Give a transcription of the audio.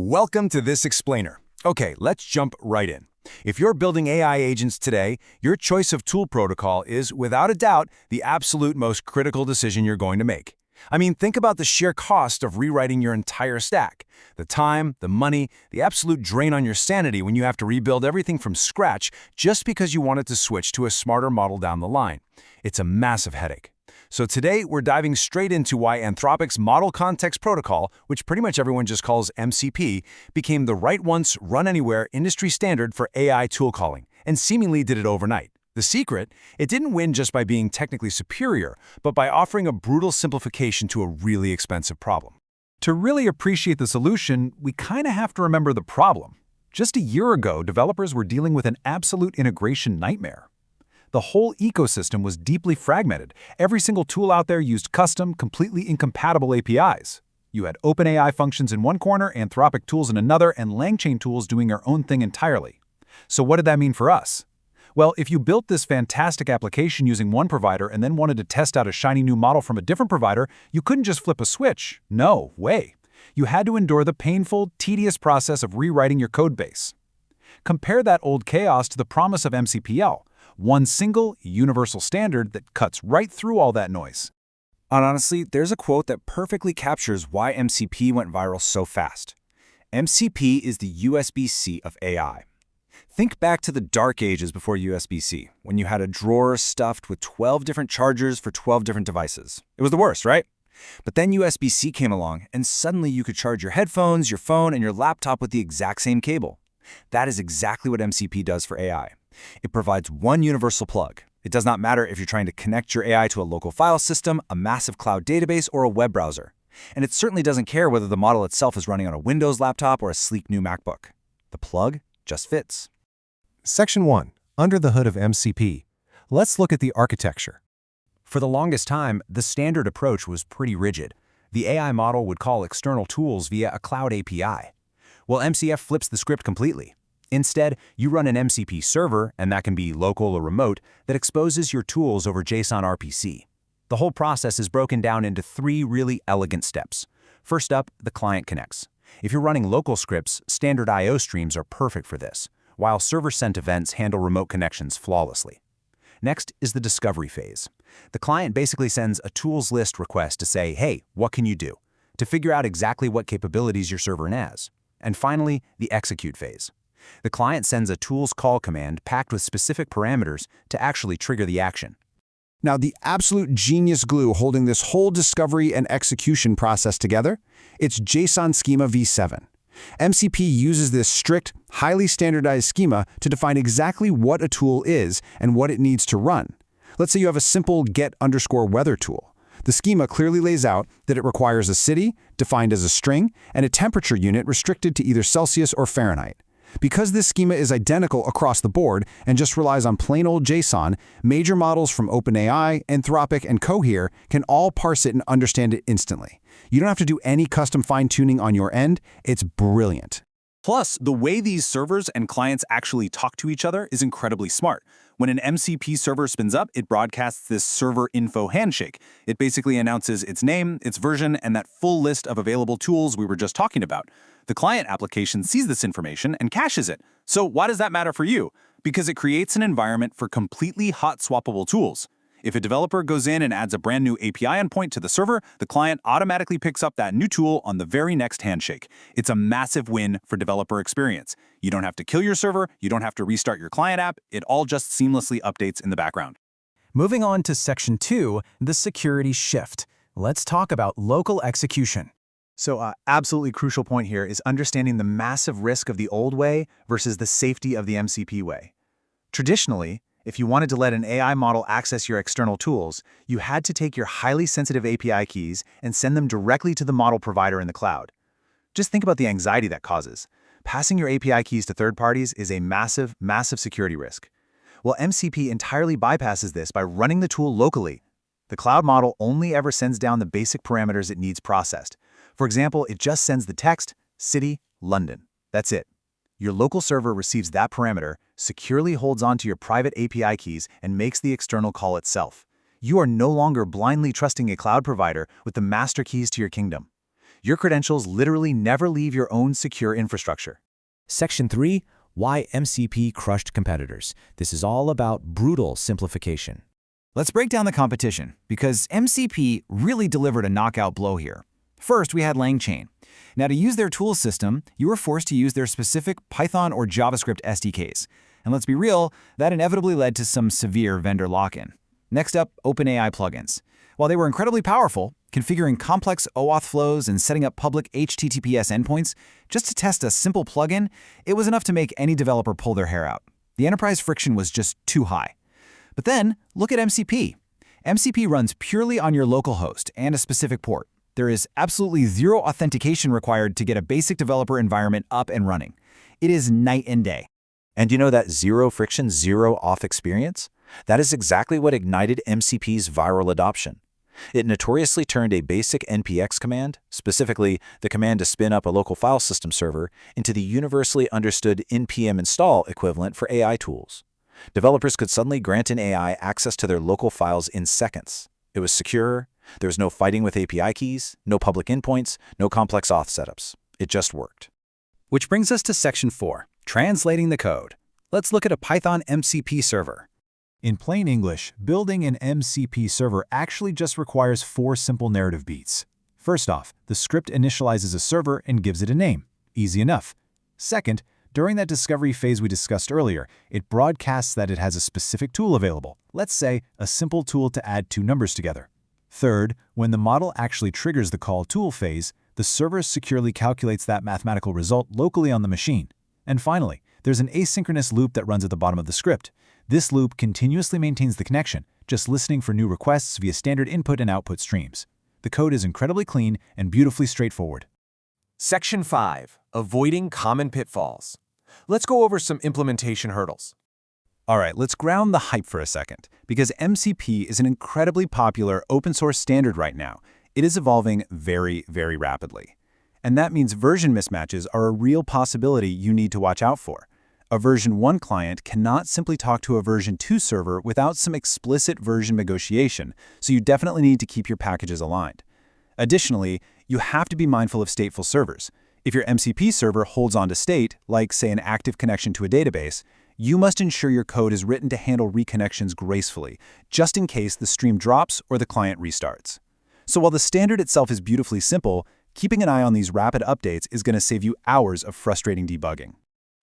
Welcome to this explainer. Okay, let's jump right in. If you're building AI agents today, your choice of tool protocol is, without a doubt, the absolute most critical decision you're going to make. I mean, think about the sheer cost of rewriting your entire stack. The time, the money, the absolute drain on your sanity when you have to rebuild everything from scratch just because you wanted to switch to a smarter model down the line. It's a massive headache. So today, we're diving straight into why Anthropic's Model Context Protocol, which pretty much everyone just calls MCP, became the write-once, run-anywhere industry standard for AI tool calling, and seemingly did it overnight. The secret? It didn't win just by being technically superior, but by offering a brutal simplification to a really expensive problem. To really appreciate the solution, we kind of have to remember the problem. Just a year ago, developers were dealing with an absolute integration nightmare. The whole ecosystem was deeply fragmented. Every single tool out there used custom, completely incompatible APIs. You had OpenAI functions in one corner, Anthropic tools in another, and LangChain tools doing their own thing entirely. So what did that mean for us? Well, if you built this fantastic application using one provider and then wanted to test out a shiny new model from a different provider, you couldn't just flip a switch. No way. You had to endure the painful, tedious process of rewriting your code base. Compare that old chaos to the promise of MCPL, one single, universal standard that cuts right through all that noise. And honestly, there's a quote that perfectly captures why MCP went viral so fast. MCP is the USB-C of AI. Think back to the dark ages before USB-C, when you had a drawer stuffed with 12 different chargers for 12 different devices. It was the worst, right? But then USB-C came along, and suddenly you could charge your headphones, your phone, and your laptop with the exact same cable. That is exactly what MCP does for AI. It provides one universal plug. It does not matter if you're trying to connect your AI to a local file system, a massive cloud database, or a web browser. And it certainly doesn't care whether the model itself is running on a Windows laptop or a sleek new MacBook. The plug just fits. Section 1. Under the hood of MCP. Let's look at the architecture. For the longest time, the standard approach was pretty rigid. The AI model would call external tools via a cloud API. Well, MCF flips the script completely. Instead, you run an MCP server, and that can be local or remote, that exposes your tools over JSON RPC. The whole process is broken down into three really elegant steps. First up, the client connects. If you're running local scripts, standard I/O streams are perfect for this, while server-sent events handle remote connections flawlessly. Next is the discovery phase. The client basically sends a tools list request to say, hey, what can you do? To figure out exactly what capabilities your server has. And finally, the execute phase. The client sends a tools call command packed with specific parameters to actually trigger the action. Now, the absolute genius glue holding this whole discovery and execution process together, it's JSON Schema v7. MCP uses this strict, highly standardized schema to define exactly what a tool is and what it needs to run. Let's say you have a simple get_weather tool. The schema clearly lays out that it requires a city, defined as a string, and a temperature unit restricted to either Celsius or Fahrenheit. Because this schema is identical across the board and just relies on plain old JSON, major models from OpenAI, Anthropic, and Cohere can all parse it and understand it instantly. You don't have to do any custom fine-tuning on your end. It's brilliant. Plus, the way these servers and clients actually talk to each other is incredibly smart. When an MCP server spins up, it broadcasts this server info handshake. It basically announces its name, its version, and that full list of available tools we were just talking about. The client application sees this information and caches it. So why does that matter for you? Because it creates an environment for completely hot swappable tools. If a developer goes in and adds a brand new API endpoint to the server, the client automatically picks up that new tool on the very next handshake. It's a massive win for developer experience. You don't have to kill your server, you don't have to restart your client app, it all just seamlessly updates in the background. Moving on to Section 2, the security shift. Let's talk about local execution. So, absolutely crucial point here is understanding the massive risk of the old way versus the safety of the MCP way. Traditionally, if you wanted to let an AI model access your external tools, you had to take your highly sensitive API keys and send them directly to the model provider in the cloud. Just think about the anxiety that causes. Passing your API keys to third parties is a massive, massive security risk. Well, MCP entirely bypasses this by running the tool locally. The cloud model only ever sends down the basic parameters it needs processed. For example, it just sends the text, city, London. That's it. Your local server receives that parameter, securely holds onto your private API keys, and makes the external call itself. You are no longer blindly trusting a cloud provider with the master keys to your kingdom. Your credentials literally never leave your own secure infrastructure. Section 3, Why MCP Crushed Competitors. This is all about brutal simplification. Let's break down the competition, because MCP really delivered a knockout blow here. First, we had LangChain. Now, to use their tool system, you were forced to use their specific Python or JavaScript SDKs. And let's be real, that inevitably led to some severe vendor lock-in. Next up, OpenAI plugins. While they were incredibly powerful, configuring complex OAuth flows and setting up public HTTPS endpoints just to test a simple plugin, it was enough to make any developer pull their hair out. The enterprise friction was just too high. But then, look at MCP. MCP runs purely on your local host and a specific port. There is absolutely zero authentication required to get a basic developer environment up and running. It is night and day. And you know that zero friction, zero auth experience? That is exactly what ignited MCP's viral adoption. It notoriously turned a basic npx command, specifically the command to spin up a local file system server, into the universally understood npm install equivalent for AI tools. Developers could suddenly grant an AI access to their local files in seconds. It was secure, there was no fighting with API keys, no public endpoints, no complex auth setups. It just worked. Which brings us to Section 4, Translating the Code. Let's look at a Python MCP server. In plain English, building an MCP server actually just requires 4 simple narrative beats. First off, the script initializes a server and gives it a name. Easy enough. Second, during that discovery phase we discussed earlier, it broadcasts that it has a specific tool available. Let's say a simple tool to add 2 numbers together. Third, when the model actually triggers the call tool phase, the server securely calculates that mathematical result locally on the machine. And finally, there's an asynchronous loop that runs at the bottom of the script. This loop continuously maintains the connection, just listening for new requests via standard input and output streams. The code is incredibly clean and beautifully straightforward. Section 5. Avoiding Common Pitfalls. Let's go over some implementation hurdles. All right, let's ground the hype for a second, because MCP is an incredibly popular open-source standard right now. It is evolving very, very rapidly. And that means version mismatches are a real possibility you need to watch out for. A version 1 client cannot simply talk to a version 2 server without some explicit version negotiation, so you definitely need to keep your packages aligned. Additionally, you have to be mindful of stateful servers. If your MCP server holds on to state, like say an active connection to a database, you must ensure your code is written to handle reconnections gracefully, just in case the stream drops or the client restarts. So while the standard itself is beautifully simple, keeping an eye on these rapid updates is going to save you hours of frustrating debugging.